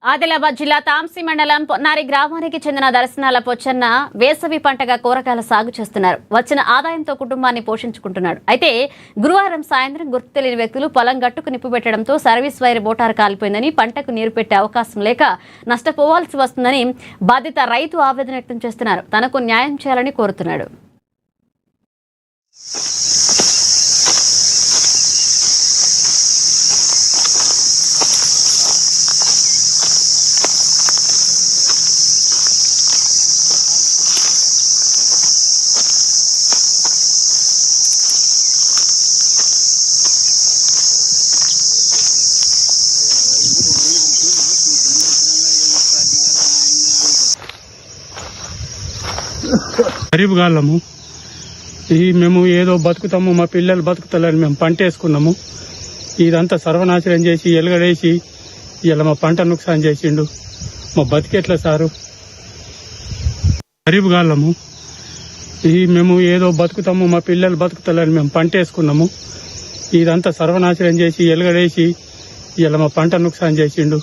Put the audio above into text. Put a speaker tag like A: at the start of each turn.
A: ఆదిలాబాద్ జిల్లా తాంసి మండలం పొన్నారి గ్రామానికి చెందిన దర్శనాల పొచ్చన్న వేసవి పంటగా కూరగాయల సాగు చేస్తున్నారు. వచ్చిన ఆదాయంతో కుటుంబాన్ని పోషించుకుంటున్నాడు. అయితే గురువారం సాయంత్రం గుర్తు తెలియని వ్యక్తులు పొలం గట్టుకు నిప్పుపెట్టడంతో సర్వీస్ వైర్ మోటార్ కాలిపోయిందని, పంటకు నీరు పెట్టే అవకాశం లేక నష్టపోవాల్సి వస్తుందని బాధిత రైతు ఆవేదన వ్యక్తం చేస్తున్నారు. తనకు న్యాయం చేయాలని కోరుతున్నాడు.
B: గరీబ్ గాళ్ళము మేము ఏదో బతుకుతాము, మా పిల్లలు బతుకుతారని మేము పంట వేసుకున్నాము. ఇదంతా సర్వనాశనం చేసి ఎలుగడేసి ఇలా మా పంట నుక్సాన్ చేసిండు. మా బతికెట్లా సారు? గరీబ్ గాళ్ళము మేము ఏదో బతుకుతాము, మా పిల్లలు బతుకుతారని మేము పంట వేసుకున్నాము. ఇదంతా సర్వనాశనం చేసి ఎలుగడేసి ఇలా మా పంట నుక్సాన్ చేసిండు.